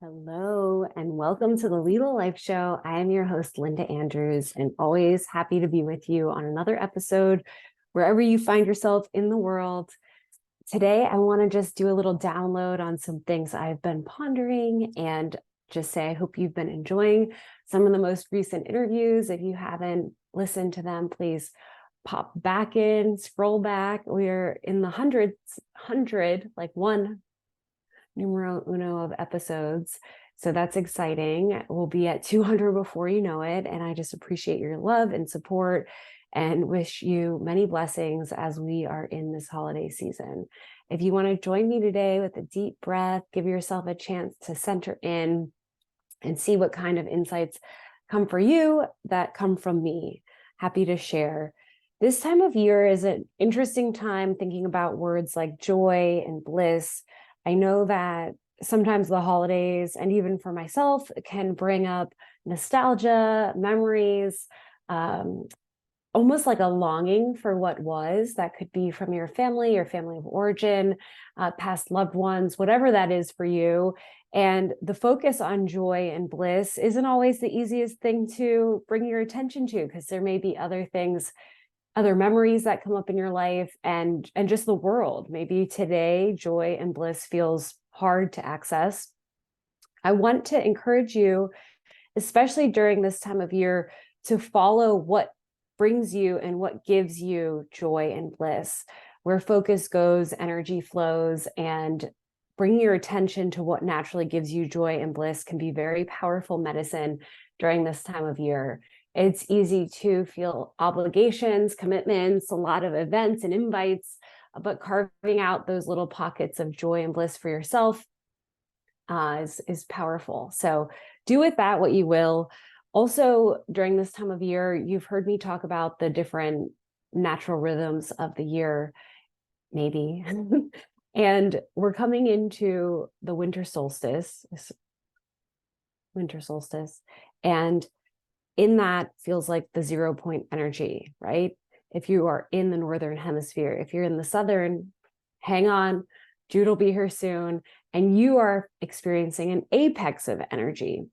Hello and welcome to the Lila Life Show. I am your host, Linda Andrews, and always happy to be with you on another episode, wherever you find yourself in the world. Today, I want to just do a little download on some things I've been pondering and just say I hope you've been enjoying some of the most recent interviews. If you haven't listened to them, please pop back in, scroll back. We're in the hundred, like one numero uno of episodes. So that's exciting. We'll be at 200 before you know it. And I just appreciate your love and support and wish you many blessings as we are in this holiday season. If you want to join me today with a deep breath, give yourself a chance to center in and see what kind of insights come for you that come from me. Happy to share. This time of year is an interesting time thinking about words like joy and bliss. I know that sometimes the holidays, and even for myself, can bring up nostalgia, memories, almost like a longing for what was. That could be from your family of origin, past loved ones, whatever that is for you. And the focus on joy and bliss isn't always the easiest thing to bring your attention to, because there may be other things, other memories that come up in your life and just the world. Maybe today joy and bliss feels hard to access. I want to encourage you, especially during this time of year, to follow what brings you and what gives you joy and bliss. Where focus goes, energy flows, and bringing your attention to what naturally gives you joy and bliss can be very powerful medicine during this time of year. It's easy to feel obligations, commitments, a lot of events and invites, but carving out those little pockets of joy and bliss for yourself is powerful. So do with that what you will. Also, during this time of year, you've heard me talk about the different natural rhythms of the year, maybe. And we're coming into the winter solstice. And in that feels like the 0 point energy, right? If you are in the Northern Hemisphere, if you're in the Southern, hang on, Jude will be here soon. And you are experiencing an apex of energy.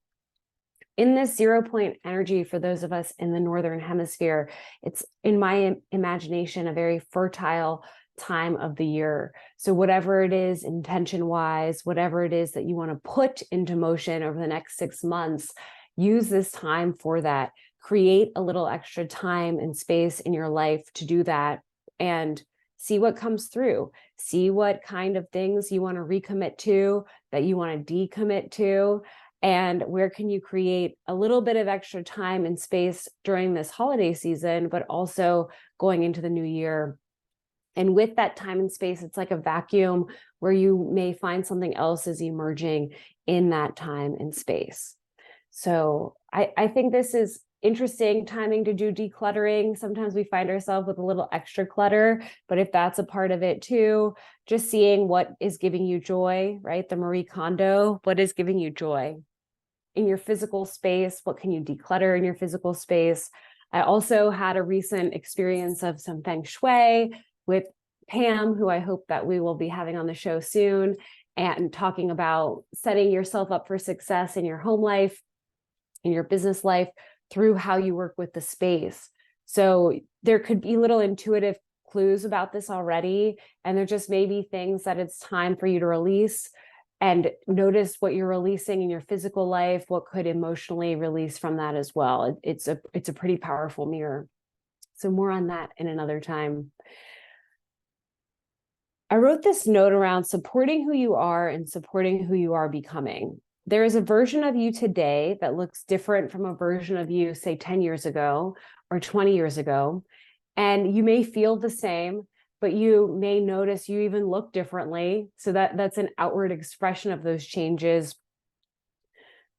In this 0 point energy, for those of us in the Northern Hemisphere, it's, in my imagination, a very fertile time of the year. So whatever it is, intention-wise, whatever it is that you want to put into motion over the next 6 months, use this time for that. Create a little extra time and space in your life to do that and see what comes through. See what kind of things you want to recommit to, that you want to decommit to, and where can you create a little bit of extra time and space during this holiday season, but also going into the new year. And with that time and space, it's like a vacuum where you may find something else is emerging in that time and space. So I think this is interesting timing to do decluttering. Sometimes we find ourselves with a little extra clutter, but if that's a part of it too, just seeing what is giving you joy, right? The Marie Kondo, what is giving you joy in your physical space? What can you declutter in your physical space? I also had a recent experience of some feng shui with Pam, who I hope that we will be having on the show soon, and talking about setting yourself up for success in your home life, in your business life, through how you work with the space. So there could be little intuitive clues about this already, and there just may be things that it's time for you to release, and notice what you're releasing in your physical life, what could emotionally release from that as well. It's a pretty powerful mirror. So more on that in another time. I wrote this note around supporting who you are and supporting who you are becoming. There is a version of you today that looks different from a version of you, say 10 years ago or 20 years ago. And you may feel the same, but you may notice you even look differently. So that's an outward expression of those changes.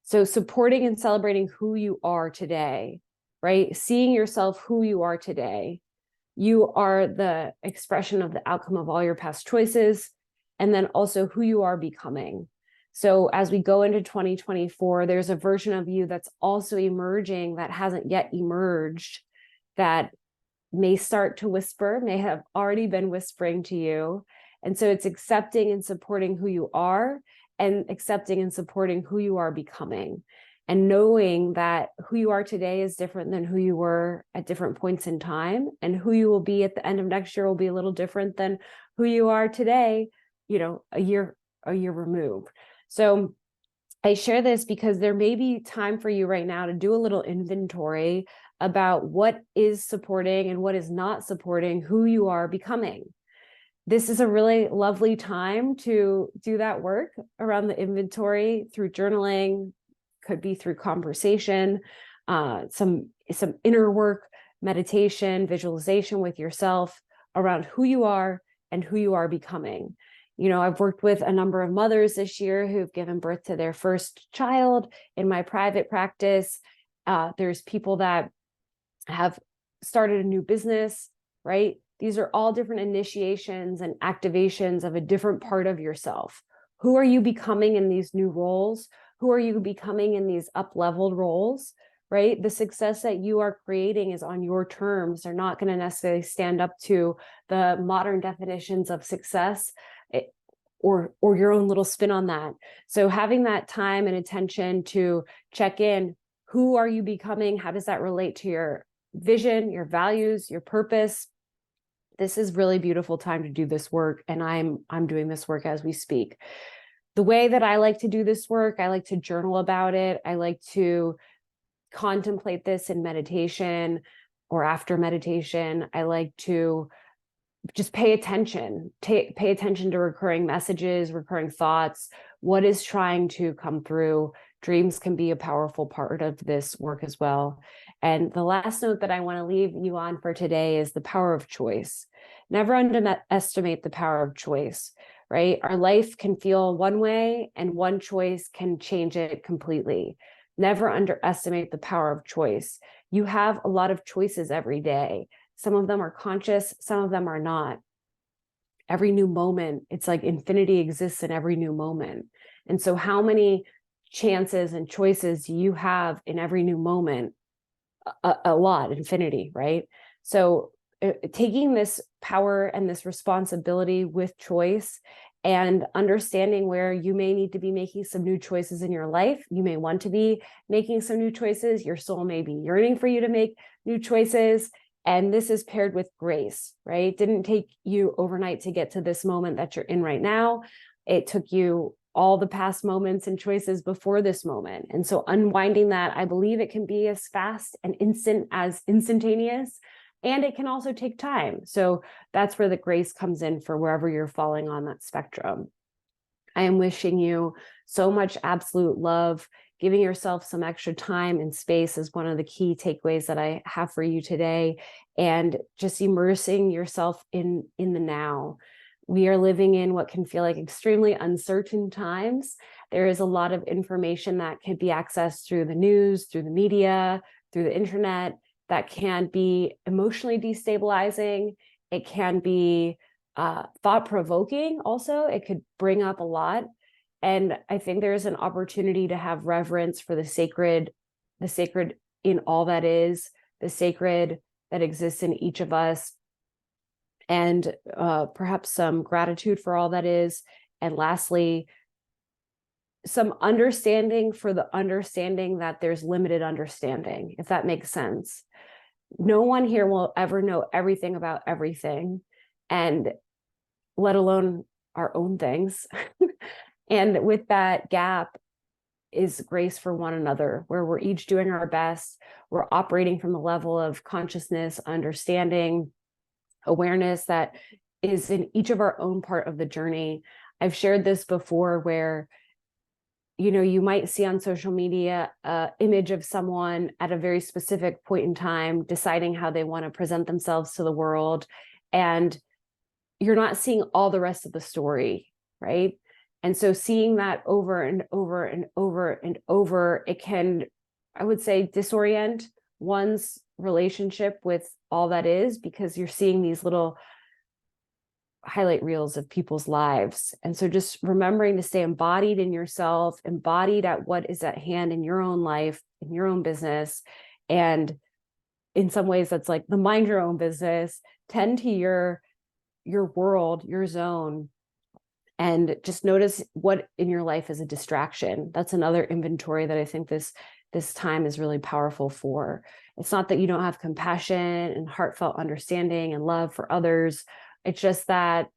So supporting and celebrating who you are today, right? Seeing yourself who you are today. You are the expression of the outcome of all your past choices, and then also who you are becoming. So as we go into 2024, there's a version of you that's also emerging that hasn't yet emerged, that may start to whisper, may have already been whispering to you. And so it's accepting and supporting who you are, and accepting and supporting who you are becoming, and knowing that who you are today is different than who you were at different points in time, and who you will be at the end of next year will be a little different than who you are today, a year removed. So I share this because there may be time for you right now to do a little inventory about what is supporting and what is not supporting who you are becoming. This is a really lovely time to do that work around the inventory through journaling, could be through conversation, some inner work, meditation, visualization with yourself around who you are and who you are becoming. I've worked with a number of mothers this year who've given birth to their first child in my private practice. There's people that have started a new business, right? These are all different initiations and activations of a different part of yourself. Who are you becoming in these new roles? Who are you becoming in these up-leveled roles, right? The success that you are creating is on your terms. They're not going to necessarily stand up to the modern definitions of success, or your own little spin on that. So having that time and attention to check in, who are you becoming? How does that relate to your vision, your values, your purpose? This is really beautiful time to do this work. And I'm doing this work as we speak. The way that I like to do this work, I like to journal about it. I like to contemplate this in meditation or after meditation. I like to just pay attention to recurring messages, recurring thoughts, what is trying to come through. Dreams can be a powerful part of this work as well. And the last note that I want to leave you on for today is the power of choice. Never underestimate the power of choice, right? Our life can feel one way, and one choice can change it completely. Never underestimate the power of choice. You have a lot of choices every day. Some of them are conscious, some of them are not. Every new moment, it's like infinity exists in every new moment. And so how many chances and choices do you have in every new moment? A lot, infinity, right? So taking this power and this responsibility with choice, and understanding where you may need to be making some new choices in your life. You may want to be making some new choices. Your soul may be yearning for you to make new choices. And this is paired with grace, right? It didn't take you overnight to get to this moment that you're in right now. It took you all the past moments and choices before this moment. And so unwinding that, I believe it can be as fast and instant as instantaneous, and it can also take time. So that's where the grace comes in for wherever you're falling on that spectrum. I am wishing you so much absolute love. Giving yourself some extra time and space is one of the key takeaways that I have for you today, and just immersing yourself in the now. We are living in what can feel like extremely uncertain times. There is a lot of information that can be accessed through the news, through the media, through the internet, that can be emotionally destabilizing. It can be thought-provoking also. It could bring up a lot. And I think there's an opportunity to have reverence for the sacred in all that is, the sacred that exists in each of us, and perhaps some gratitude for all that is. And lastly, some understanding for the understanding that there's limited understanding, if that makes sense. No one here will ever know everything about everything, and let alone our own things. And with that gap is grace for one another, where we're each doing our best. We're operating from the level of consciousness, understanding, awareness that is in each of our own part of the journey. I've shared this before where, you might see on social media an image of someone at a very specific point in time, deciding how they want to present themselves to the world. And you're not seeing all the rest of the story, right? And so seeing that over and over and over and over, it can, I would say, disorient one's relationship with all that is, because you're seeing these little highlight reels of people's lives. And so just remembering to stay embodied in yourself, embodied at what is at hand in your own life, in your own business. And in some ways that's like the mind your own business, tend to your your world, your zone, and just notice what in your life is a distraction. That's another inventory that I think this time is really powerful for. It's not that you don't have compassion and heartfelt understanding and love for others. It's just that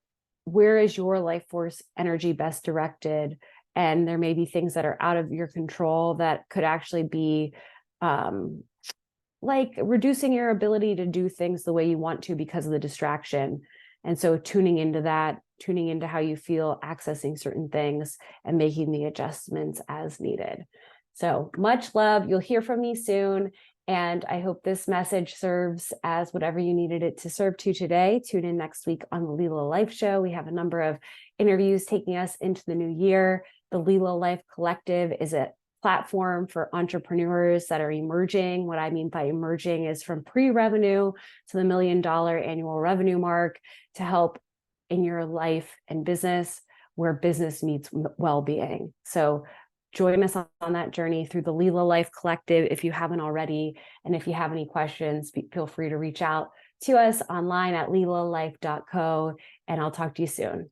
where is your life force energy best directed? And there may be things that are out of your control that could actually be like reducing your ability to do things the way you want to because of the distraction. And so tuning into that, tuning into how you feel, accessing certain things and making the adjustments as needed. So much love. You'll hear from me soon. And I hope this message serves as whatever you needed it to serve to today. Tune in next week on the Lila Life Show. We have a number of interviews taking us into the new year. The Lila Life Collective is a platform for entrepreneurs that are emerging. What I mean by emerging is from pre-revenue to the $1 million annual revenue mark to help in your life and business where business meets well-being. So join us on that journey through the Lila Life Collective if you haven't already. And if you have any questions, feel free to reach out to us online at lilalife.co, and I'll talk to you soon.